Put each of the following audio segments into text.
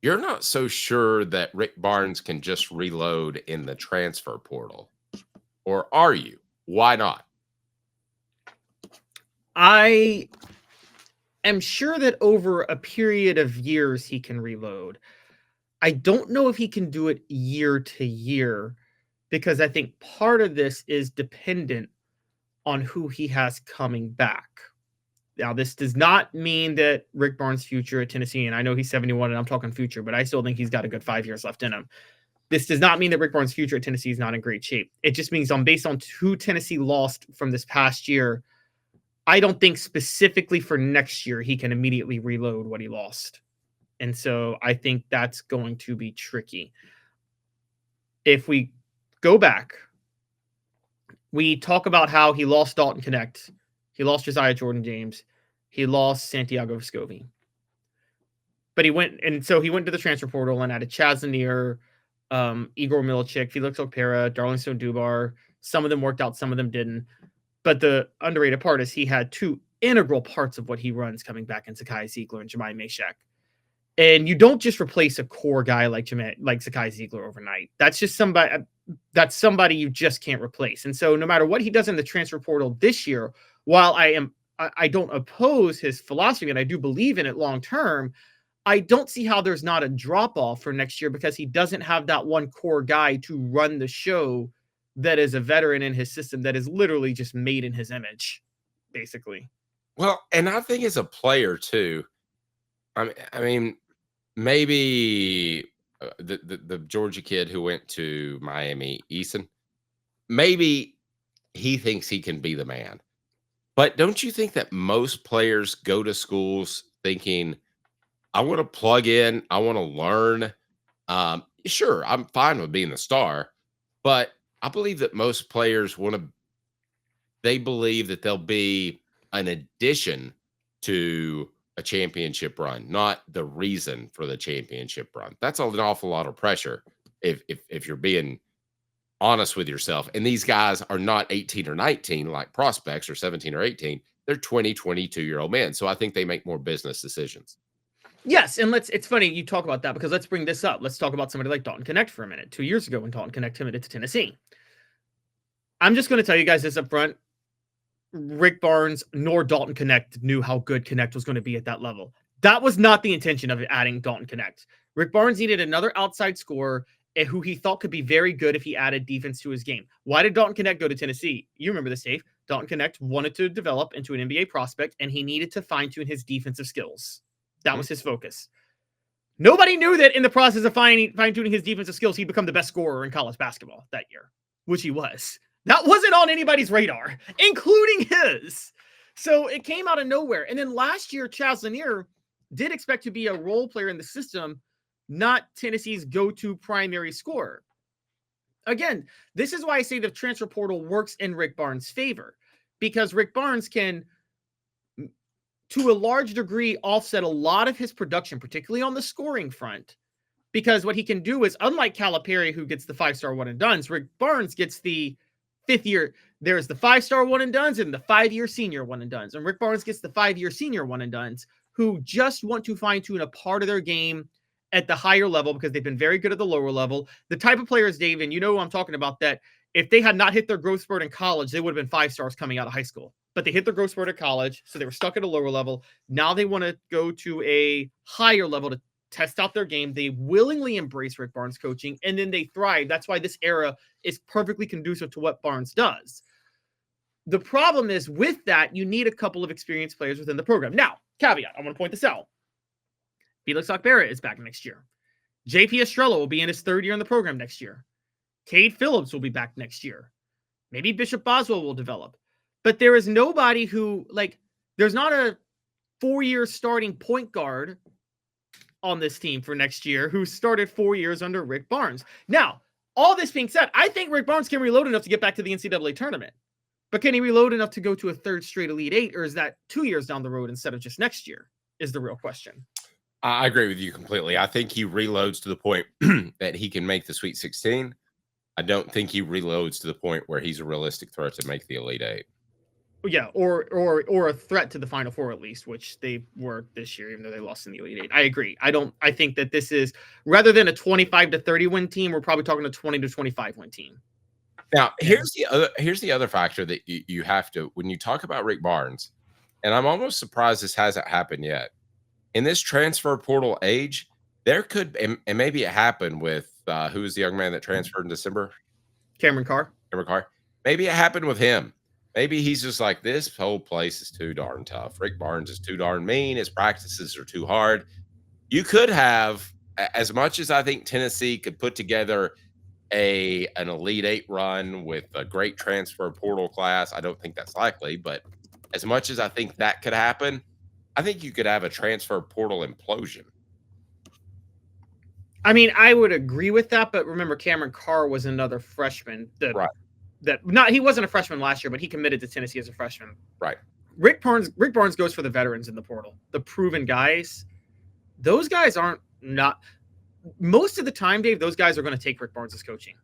you're not so sure that Rick Barnes can just reload in the transfer portal, or are you? Why not? I am sure that over a period of years he can reload. I don't know if he can do it year to year because I think part of this is dependent on who he has coming back. Now, this does not mean that Rick Barnes' future at Tennessee, and I know he's 71 and I'm talking future, but I still think he's got a good 5 years left in him. This does not mean that Rick Barnes' future at Tennessee is not in great shape. It just means based on who Tennessee lost from this past year, I don't think specifically for next year he can immediately reload what he lost. And so I think that's going to be tricky. If we go back, we talk about how he lost Dalton Connect, he lost Josiah Jordan James, he lost Santiago Vescovi. But he went to the transfer portal and added Chaz Lanier, Igor Milicic, Felix Opera, Darlington Dubar. Some of them worked out, some of them didn't. But the underrated part is he had two integral parts of what he runs coming back in Zakai Ziegler and Jemai Meshach. And you don't just replace a core guy like Zakai Ziegler overnight. That's just somebody you just can't replace. And so no matter what he does in the transfer portal this year, while I don't oppose his philosophy and I do believe in it long term, I don't see how there's not a drop off for next year because he doesn't have that one core guy to run the show that is a veteran in his system that is literally just made in his image, basically. Well, and I think as a player too, I mean, maybe the Georgia kid who went to Miami, Eason, maybe he thinks he can be the man. But don't you think that most players go to schools thinking, I want to plug in, I want to learn. Sure, I'm fine with being the star, but I believe that most players they believe that they'll be an addition to a championship run, not the reason for the championship run. That's an awful lot of pressure if you're being honest with yourself. And these guys are not 18 or 19 like prospects, or 17 or 18. They're 20, 22-year-old men. So I think they make more business decisions. Yes, and it's funny you talk about that because let's bring this up. Let's talk about somebody like Dalton Connect for a minute. 2 years ago when Dalton Connect committed to Tennessee. I'm just going to tell you guys this up front. Rick Barnes nor Dalton Connect knew how good Connect was going to be at that level. That was not the intention of adding Dalton Connect. Rick Barnes needed another outside scorer who he thought could be very good if he added defense to his game. Why did Dalton Connect go to Tennessee? You remember this, Dave. Dalton Connect wanted to develop into an NBA prospect, and he needed to fine-tune his defensive skills. That was his focus. Nobody knew that in the process of fine-tuning his defensive skills, he'd become the best scorer in college basketball that year, which he was. That wasn't on anybody's radar, including his. So it came out of nowhere. And then last year, Chaz Lanier did expect to be a role player in the system, not Tennessee's go-to primary scorer. Again, this is why I say the transfer portal works in Rick Barnes' favor, because Rick Barnes can, to a large degree, offset a lot of his production, particularly on the scoring front, because what he can do is, unlike Calipari, who gets the 5-star one-and-dones, Rick Barnes gets the 5th year. There's the 5-star one-and-dones and the 5-year senior one-and-dones. And Rick Barnes gets the 5-year senior one-and-dones who just want to fine-tune a part of their game at the higher level because they've been very good at the lower level. The type of players, Dave, and you know who I'm talking about, that if they had not hit their growth spurt in college, they would have been 5-stars coming out of high school. But they hit their growth spurt at college, so they were stuck at a lower level. Now they want to go to a higher level to test out their game. They willingly embrace Rick Barnes coaching, and then they thrive. That's why this era is perfectly conducive to what Barnes does. The problem is with that, you need a couple of experienced players within the program. Now, caveat, I want to point this out. Felix Akbera is back next year. JP Estrella will be in his 3rd year in the program next year. Cade Phillips will be back next year. Maybe Bishop Boswell will develop. But there is nobody who, there's not a 4-year starting point guard on this team for next year who started 4 years under Rick Barnes. Now, all this being said, I think Rick Barnes can reload enough to get back to the NCAA tournament. But can he reload enough to go to a 3rd straight Elite 8, or is that 2 years down the road instead of just next year, is the real question. I agree with you completely. I think he reloads to the point that he can make the Sweet 16. I don't think he reloads to the point where he's a realistic threat to make the Elite 8. Yeah, or a threat to the Final Four at least, which they were this year, even though they lost in the Elite Eight. I agree. I think that this is, rather than a 25-30 win team, we're probably talking a 20-25 win team. Now, here's the other factor that you have to, when you talk about Rick Barnes, and I'm almost surprised this hasn't happened yet. In this transfer portal age, there could, and maybe it happened with who was the young man that transferred in December? Cameron Carr. Maybe it happened with him. Maybe he's just like, this whole place is too darn tough. Rick Barnes is too darn mean. His practices are too hard. You could have, as much as I think Tennessee could put together an Elite Eight run with a great transfer portal class. I don't think that's likely, but as much as I think that could happen, I think you could have a transfer portal implosion. I mean, I would agree with that, but remember, Cameron Carr was another freshman. He wasn't a freshman last year, but he committed to Tennessee as a freshman. Right. Rick Barnes goes for the veterans in the portal, the proven guys. Those guys aren't not most of the time, Dave. Those guys are going to take Rick Barnes' coaching.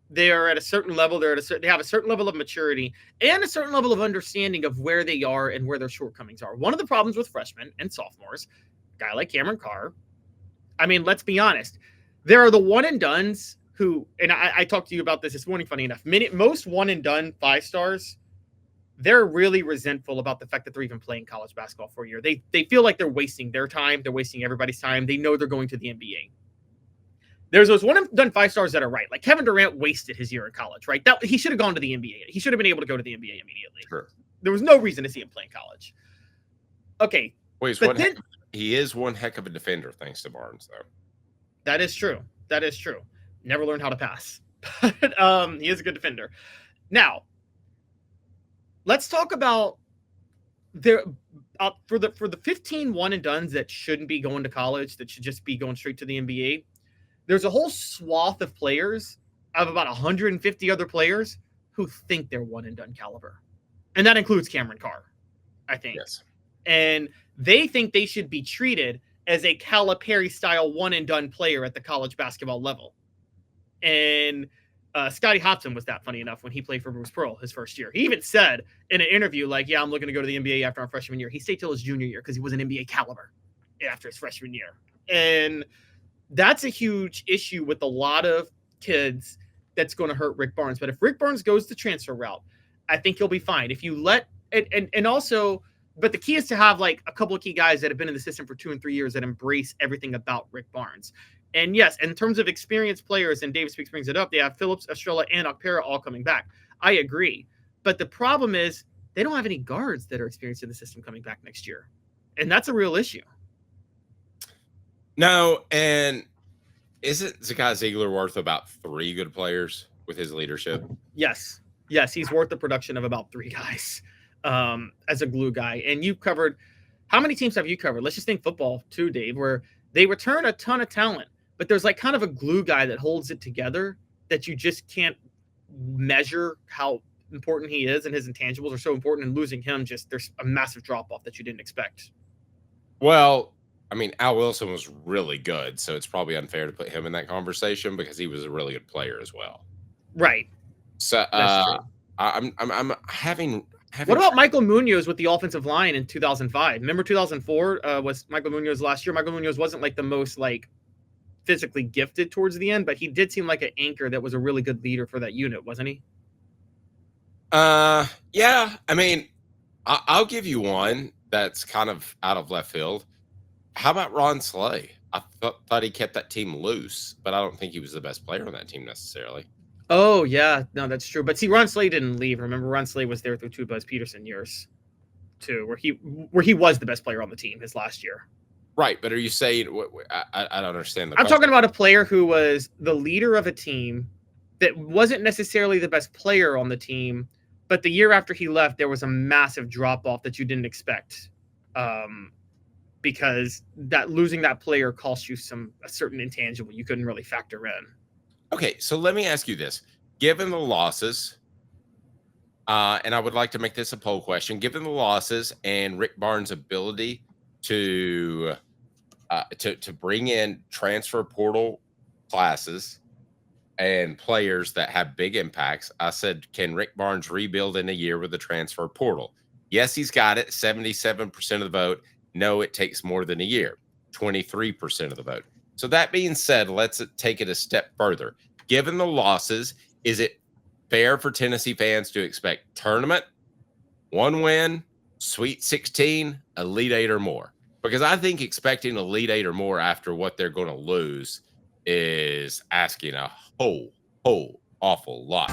They are at a certain level. They have a certain level of maturity and a certain level of understanding of where they are and where their shortcomings are. One of the problems with freshmen and sophomores, a guy like Cameron Carr, I mean, let's be honest. There are the one and dones who, and I talked to you about this morning, funny enough, most one and done 5-stars, they're really resentful about the fact that they're even playing college basketball for a year. They feel like they're wasting their time. They're wasting everybody's time. They know they're going to the NBA. There's those one and done 5-stars that are right. Like Kevin Durant wasted his year in college, right? He should have gone to the NBA. He should have been able to go to the NBA immediately. Sure. There was no reason to see him play in college. Okay. Wait, he is one heck of a defender, thanks to Barnes, though. That is true. Never learned how to pass. But he is a good defender. Now, let's talk about for the 15 one and dones that shouldn't be going to college, that should just be going straight to the NBA. There's a whole swath of players, of about 150 other players, who think they're one and done caliber. And that includes Cameron Carr, I think. Yes. And they think they should be treated as a Calipari style one and done player at the college basketball level. And Scotty Hopson was that, funny enough, when he played for Bruce Pearl his first year. He even said in an interview, like, yeah, I'm looking to go to the NBA after our freshman year. He stayed till his junior year because he was an NBA caliber after his freshman year. And that's a huge issue with a lot of kids that's going to hurt Rick Barnes. But if Rick Barnes goes the transfer route, I think he'll be fine. If you let and also, but the key is to have like a couple of key guys that have been in the system for 2 and 3 years that embrace everything about Rick Barnes. And yes, in terms of experienced players, and David Speaks brings it up, they have Phillips, Estrella, and Apparel all coming back. I agree. But the problem is they don't have any guards that are experienced in the system coming back next year. And that's a real issue. No, and isn't Zakai Ziegler worth about 3 good players with his leadership? Yes, he's worth the production of about 3 guys as a glue guy. And you've covered, how many teams have you covered? Let's just think football too, Dave, where they return a ton of talent, but there's like kind of a glue guy that holds it together that you just can't measure how important he is, and his intangibles are so important, and losing him, just there's a massive drop off that you didn't expect. Well, I mean, Al Wilson was really good, so it's probably unfair to put him in that conversation because he was a really good player as well. Right. So I'm having. What about Michael Munoz with the offensive line in 2005? Remember 2004 was Michael Munoz last year. Michael Munoz wasn't like the most like physically gifted towards the end, but he did seem like an anchor that was a really good leader for that unit, wasn't he? Yeah. I mean, I'll give you one that's kind of out of left field. How about Ron Slay? I thought he kept that team loose, but I don't think he was the best player on that team necessarily. Oh, yeah. No, that's true. But see, Ron Slay didn't leave. Remember, Ron Slay was there through 2 Buzz Peterson years, too, where he was the best player on the team his last year. Right, but are you saying I don't understand the I'm question. talking about a player who was the leader of a team that wasn't necessarily the best player on the team, but the year after he left, there was a massive drop-off that you didn't expect. Because that losing that player cost you a certain intangible you couldn't really factor in. Okay, so let me ask you this. Given the losses, and I would like to make this a poll question, given the losses and Rick Barnes' ability to bring in transfer portal classes and players that have big impacts. I said, can Rick Barnes rebuild in a year with the transfer portal? Yes, he's got it. 77% of the vote. No, it takes more than a year. 23% of the vote. So that being said, let's take it a step further. Given the losses, is it fair for Tennessee fans to expect tournament, 1 win, Sweet 16, Elite 8 or more? Because I think expecting Elite 8 or more after what they're going to lose is asking a whole awful lot.